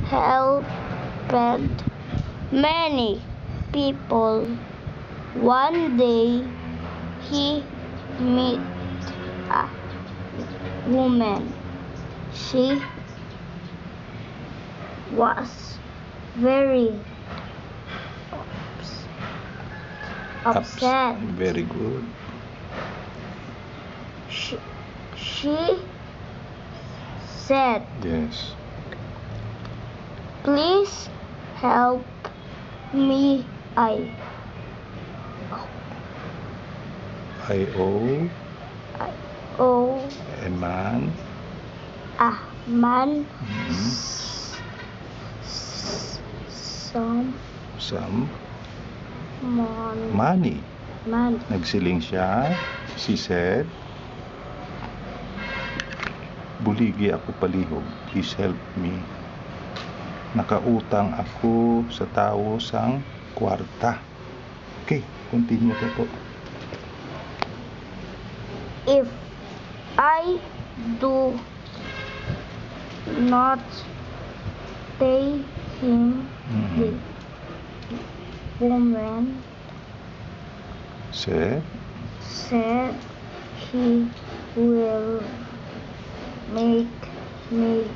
helped many people. One day, he met a woman. She was very upset. Very good. She said, Yes. "Please help me. I owe owe a man a man some money. money." Nagsiling siya. She said, "Buligi ako palihog. Please help me. Nakautang ako sa tao sang kwarta." Okay, continue to po. "If I do not pay him," the woman Said, "he will make me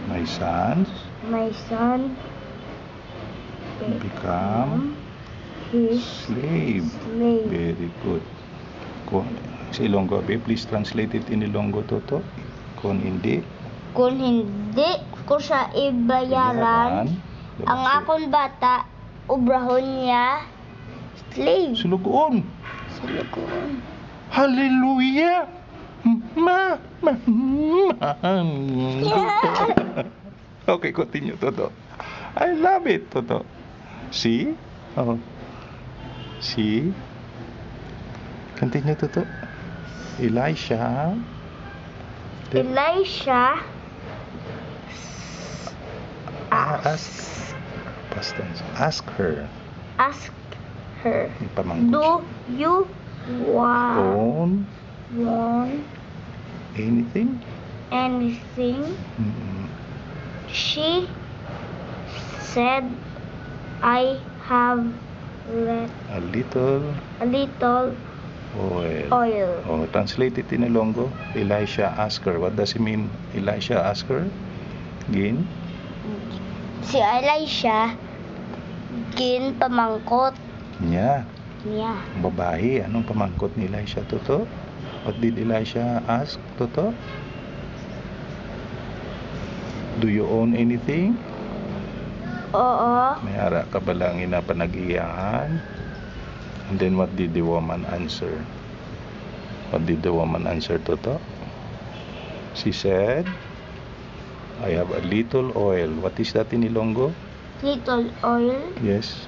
my sons my son become his slave. Very good. Sa Ilonggo, please translate it in Ilonggo, Toto. Kung hindi Kung hindi ko siya ibayaran, ang akong bata, ubrahon niya, slave. Sulugoon. Hallelujah. Okay, continue, Toto. I love it, Toto. See? Oh. See? Continue, Toto. Elisha ask her. Do you want Anything? She said, "I have A little oil. Oh, translate it in Ilonggo. Elisha asked her. What does it mean? Elisha asked her. Gin? Si Elisha pamangkot niya. niya. Babae. Anong pamangkot ni Elisha, Toto? What did Elisha ask, Toto? Do you own anything? Oo. May ara ka ba lang panagiyahan? And then what did the woman answer? What did the woman answer, Toto? She said, "I have a little oil." What is that in Ilonggo? Little oil. Yes.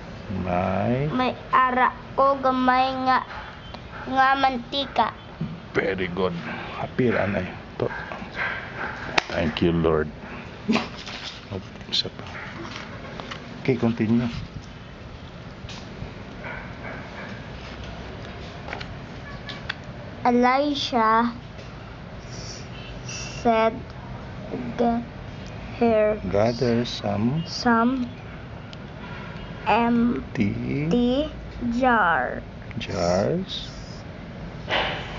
May ara ko gamay nga mantika. Very good. Apir anay. Thank you, Lord. Isa pa. Okay, continue. Elisha said, Gather some empty jars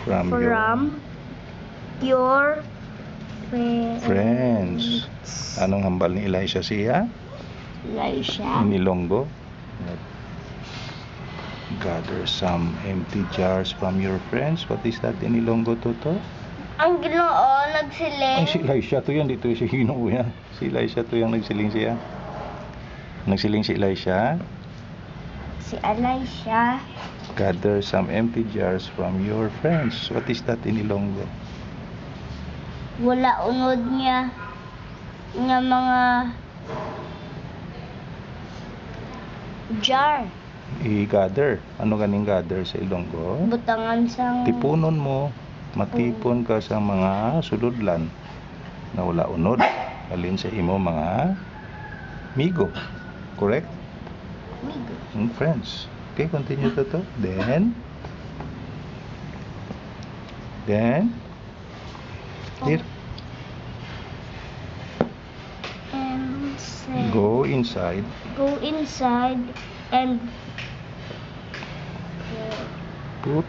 from your friends. Anong hambal ni Elisha siya? In Ilonggo? Gather some empty jars from your friends. What is that in Ilonggo, Toto? Ang Ginoo nagsiling. Ay, si Elisha to yan. Dito si Ginoo yan. Si Elisha to yung nagsiling siya. Nagsiling si Elisha. Gather some empty jars from your friends. What is that in Ilonggo? Wala unod niya nga mga jar. I-gather. Ano ganing gather sa Ilonggo? Butangan sang tipunon mo. Matipon ka sa mga suludlan na wala unod. Alin sa imo mga migo. Correct? migo. Friends. Okay, continue to. Then here. said, Go inside. go inside and Put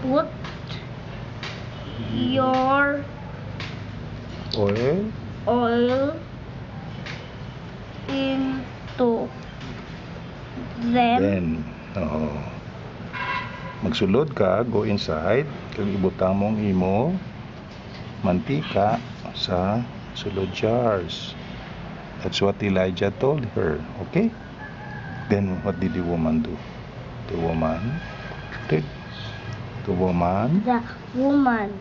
put your oil oil into them. then. Oh. Magsulod ka, go inside. Kag ibutang mong imo mantika sa sulod jars. That's what Elijah told her. Okay? Then what did the woman do? The woman did. The woman The woman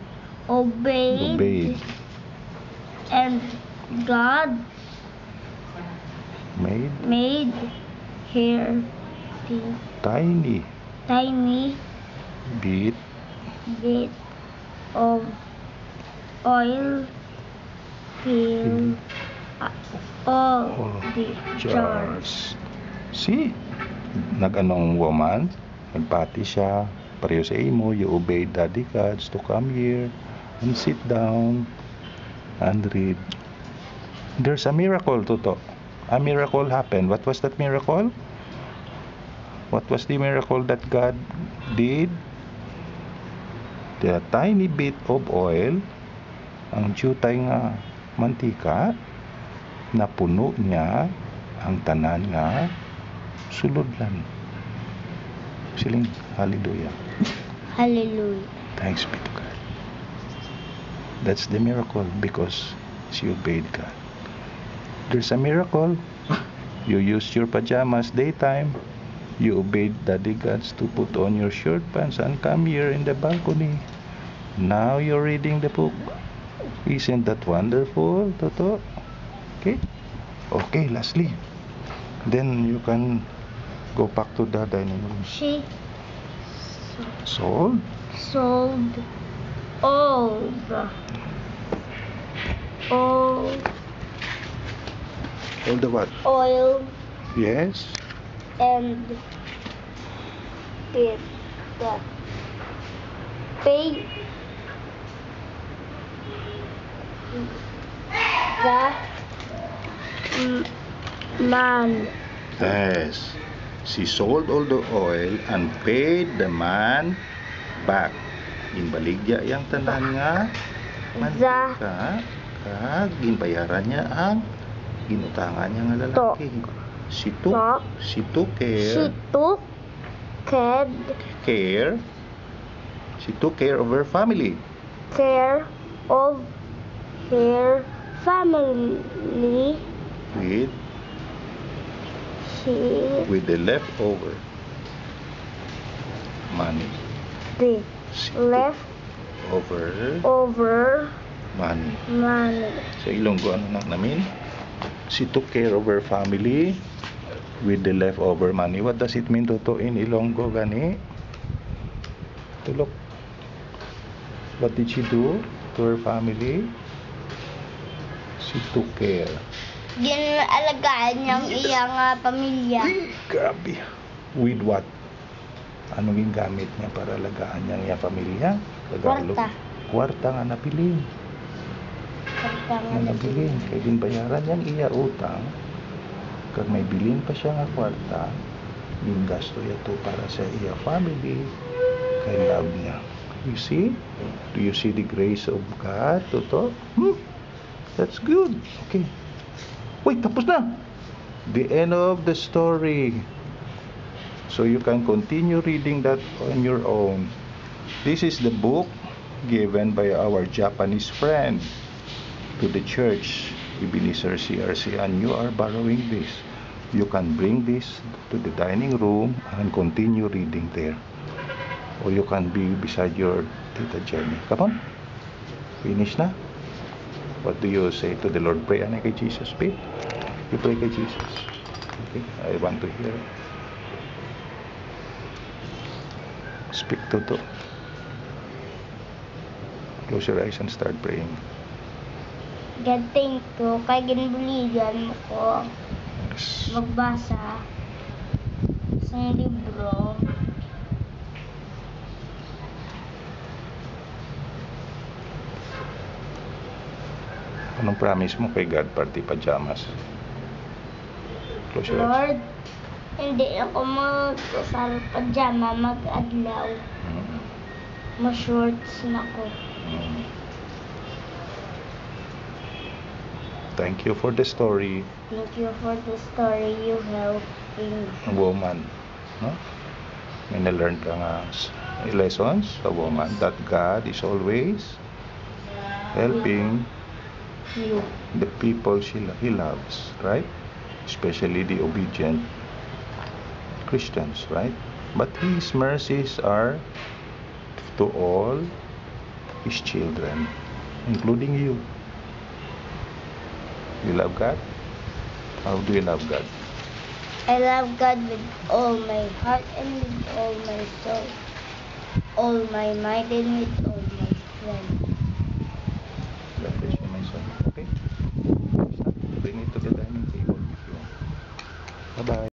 obeyed, and God made her the tiny tiny bit bit of oil fill all the jars. See? Nag-anong woman? Nagpati siya. Pareho sa imo, you obeyed Daddy God to come here and sit down and read. There's a miracle, Toto. A miracle happened. What was that miracle? What was the miracle that God did? The tiny bit of oil, ang jutay nga mantika, napuno niya ang tanan nga sulodlan. Siling hallelujah. Hallelujah. Thanks be to God. That's the miracle because she obeyed God. There's a miracle. You used your pajamas daytime. You obeyed Daddy Gods to put on your short pants and come here in the balcony. Now you're reading the book. Isn't that wonderful, Toto? Okay? Okay, lastly. Then you can go back to the dining room. She Sold? sold all the All the what? oil Yes? and did the pay the man. Yes. She sold all the oil and paid the man back. Ginbaligya yang tanan nga mantika. Kag ginbayaran niya ang ginutangan niya nga lalaki. She took She took care. She took care of her family. care of her family. With the leftover money. The She took over money. money. Sa Ilonggo, ano na namin? She took care of her family with the leftover money. What does it mean, Toto, in Ilonggo, gani? Tulok. What did she do to her family? She took care. Ginalagaan niyang iyang pamilya. Grabe. With what? Ano yung gamit niya para alagaan niya ang iyang pamilya? Kwarta. Kwarta nga napiling. Nga nabilin. Kaya ginbayaran niyang iya utang. Kag may bilin pa siya nga kwarta, yung gasto ito para sa iya family. Kay love niya. You see? Do you see the grace of God, Toto? That's good. Okay. Wait, tapos na. The end of the story. So you can continue reading that on your own. This is the book given by our Japanese friend to the church, Ebenezer CRC, and you are borrowing this. You can bring this to the dining room and continue reading there. Or you can be beside your Tita Jenny. Come on. Finish na. What do you say to the Lord? Pray na kay Jesus, babe. You pray kay Jesus. Okay, I want to hear. Speak to. Close your eyes and start praying. God, thank you. Kaya ginbuligan mo ko Yes. magbasa sa libro. Anong promise mo kay God, party pajamas? Close your eyes. Lord, hindi ako mag-usar pajama mag-adlaw. Mm. Ma-shorts na ko. Mm. Thank you for the story, Thank you for the story you helped in. woman. No? May na-learn ka nga lessons sa woman that God is always helping You. the people He loves, right? Especially the obedient Christians, right? But His mercies are to all His children, including you. You love God? How do you love God? I love God with all my heart and with all my soul, all my mind and with all my strength. God bless you, my son. Okay? Bring it to the dining table if you want. Bye-bye.